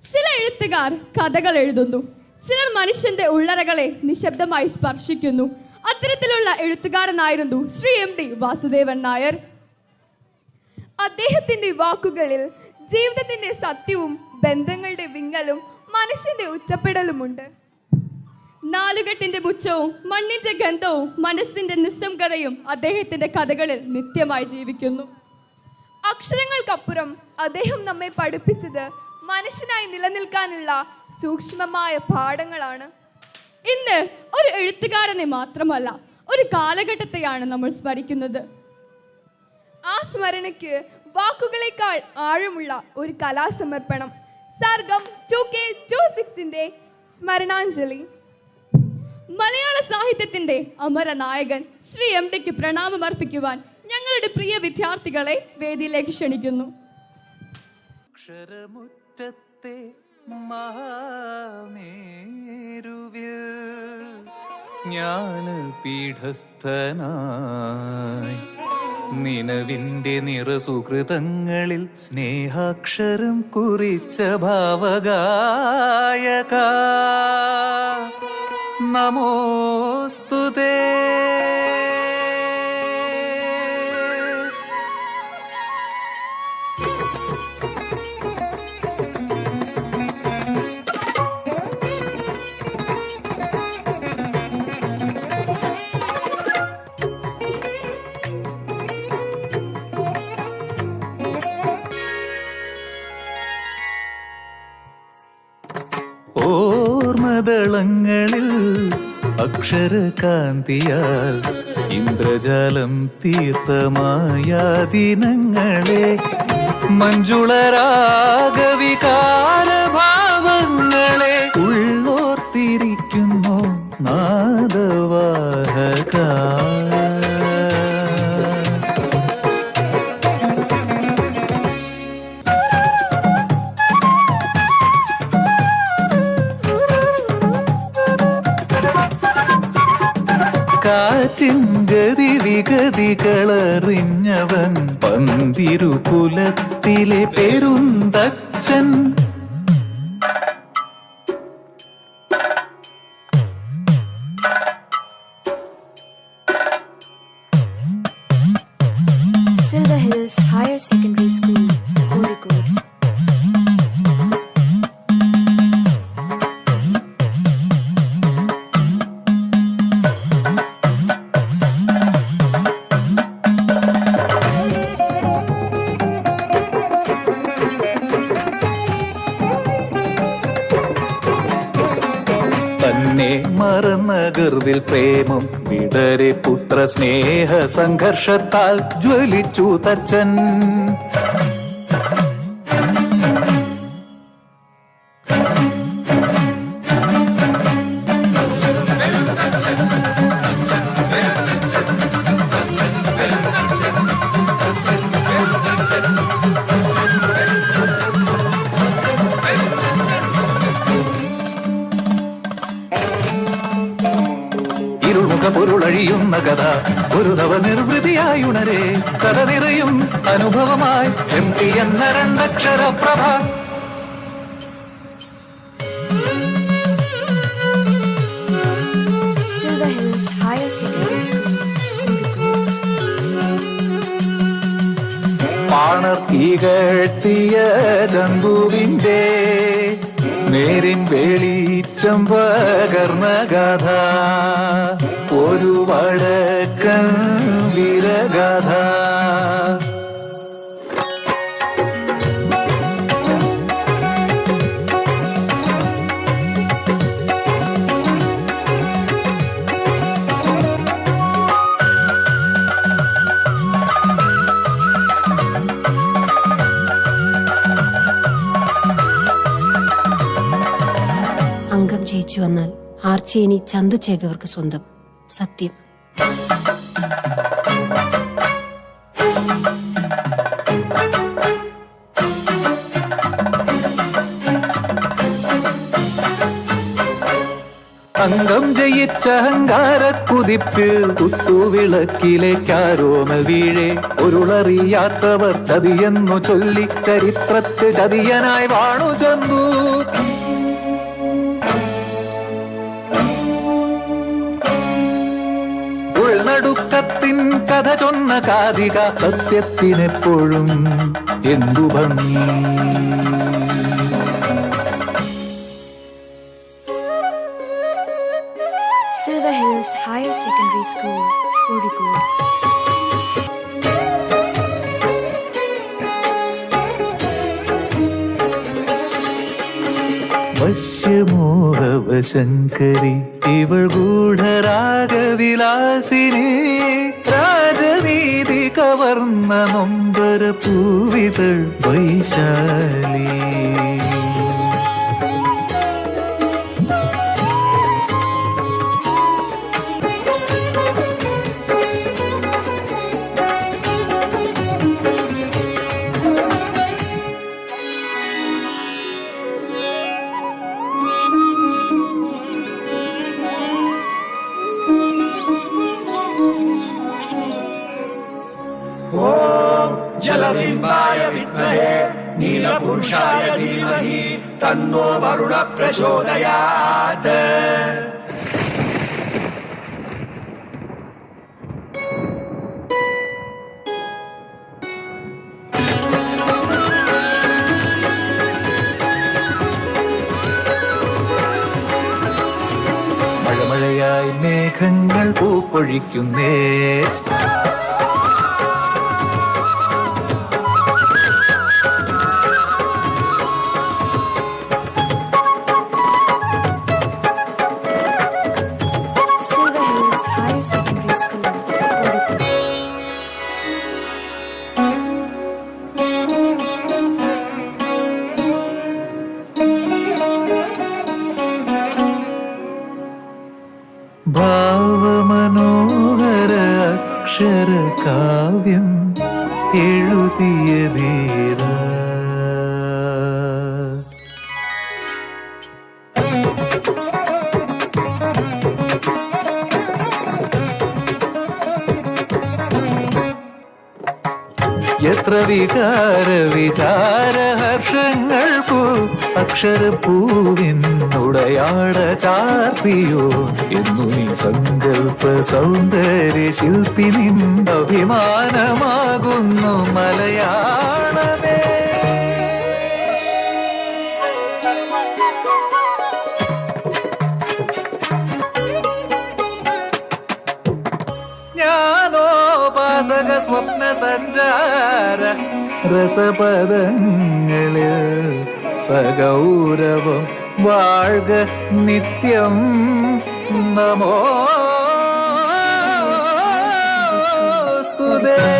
ചില എഴുത്തുകാർ കഥകൾ എഴുതുന്നു, ചിലർ മനുഷ്യന്റെ ഉള്ളറകളെ നിശബ്ദമായി സ്പർശിക്കുന്നു. അത്തരത്തിലുള്ള എഴുത്തുകാരനായിരുന്നു ശ്രീ MD വാസുദേവൻ നായർ. അദ്ദേഹത്തിന്റെ വാക്കുകളിൽ ജീവിതത്തിന്റെ സത്യവും ബന്ധങ്ങളുടെ വിങ്ങലും മനുഷ്യന്റെ ഉച്ചപ്പെടലുമുണ്ട്. നാലുകെട്ടിന്റെ പുച്ഛവും മണ്ണിന്റെ ഗന്ധവും മനസ്സിന്റെ നിസ്സംഗതയും അദ്ദേഹത്തിന്റെ കഥകളിൽ നിത്യമായി ജീവിക്കുന്നു. അക്ഷരങ്ങൾക്കപ്പുറം അദ്ദേഹം നമ്മെ പഠിപ്പിച്ചത് മനുഷ്യനായി നിലനിൽക്കാനുള്ള സൂക്ഷ്മമായ പാഠങ്ങളാണ്. ഇന്ന് ഒരു എഴുത്തുകാരനെ മാത്രമല്ല, ഒരു കാലഘട്ടത്തെയാണ് നമ്മൾ സ്മരിക്കുന്നത്. ആ സ്മരണയ്ക്ക് വാക്കുകളേക്കാൾ ആഴമുള്ള ഒരു കലാസമർപ്പണം. സർഗം 2K26ന്റെ സ്മരണാഞ്ജലി. മലയാള സാഹിത്യത്തിന്റെ അമരനായകൻ ശ്രീ MDക്ക് പ്രണാമം അർപ്പിക്കുവാൻ ഞങ്ങളുടെ പ്രിയ വിദ്യാർത്ഥികളെ വേദിയിലേക്ക് ക്ഷണിക്കുന്നു. അക്ഷരമുറ്റത്തെ മഹാമേരുവിൽ ജ്ഞാനപീഠസ്ഥനായി നിലവിൻ്റെ നിറസുഹൃതങ്ങളിൽ സ്നേഹാക്ഷരം കുറിച്ച ഭാവഗായക നമോസ്തുതേ. ഓർമ്മദളങ്ങളിൽ അക്ഷരകാന്തിയാൽ ഇന്ദ്രജാലം തീർത്ഥമായ ദിനങ്ങളെ മഞ്ജുളരാഗവികാരഭാവങ്ങളെ ഉള്ളോർത്തിരിക്കുന്നു നാദവാഹക. കാറ്റിൻ ഗതിവിഗതികളറിഞ്ഞവൻ പന്തിരുകുലത്തിലെ Perunthachan. Silver Hills Higher Secondary School, Kozhikode. തന്നെ മറന്ന ഗർവിൽ പ്രേമം വിടരെ പുത്ര സ്നേഹ സംഘർഷത്താൽ ജ്വലിച്ചു തച്ചൻ. പൊരുളഴിയുന്ന കഥ ഒരു നവ നിർവൃതിയായുണരെ കഥ നിറയും അനുഭവമായി MD എന്ന രണ്ടക്ഷരപ്രഭ. Silver Hills Higher Secondary School, Kozhikode. പാണർ ഈകഴ്ത്തിയ ചന്തുവിന്റെ നേരിൻ വെളിച്ചം പകർന്ന കഥ ഒരു വടക്കൻ വീരഗാഥ. അംഗം ജയിച്ചു വന്നാൽ ആർച്ചേനി ചന്തു ചേകവർക്ക് സ്വന്തം. സത്യം. അംഗം ജയിച്ച അഹങ്കാര കുതിപ്പിൽ കുത്തുവിളക്കിലേക്കാരോമ വീഴെ ഒരുളറിയാത്തവർ ചതിയെന്നു ചൊല്ലി ചരിത്രത്തെ ചതിയനായി വാണു ചന്തു. വർണ്ണ കാതിക സത്യത്തിനെപ്പോഴും എന്തു ഭംഗി. Silver Hills Higher Secondary School, Kozhikode. വശ്യമോഹവശങ്കരി ഇവൾ ഗൂഢരാഗവിലാസിനി രാജനീതി കവർന്ന നൊമ്പര പൂവിതൾ വൈശാലി. जलबिम्बाय विद्महे नीलपुरुषाय धीमहि तन्नो वरुण प्रचोदयात्. മഴമഴയായി മേഘങ്ങൾ പൂപ്പൊഴിക്കുന്നേ, Silver Hills Higher Secondary School, Kozhikode. ഭാവമനോഹര അക്ഷര കാവ്യം എഴുതിയ ധീര. എത്ര വികാര വിചാര ഹർഷങ്ങൾ പൂ അക്ഷരപ്പൂവിനുടയാട ചാർത്തിയോ എന്നു നീ സങ്കൽപ്പ സൗന്ദര്യ ശില്പി നിന്നഭിമാനമാകുന്നു മലയാളമേ. ജ്ഞാനോപാസക സ്വപ്ന സഞ്ചാര രസപദങ്ങളിൽ സഗൗരവം വാഴ്ക നിത്യം. നമോ സ്തുതേ.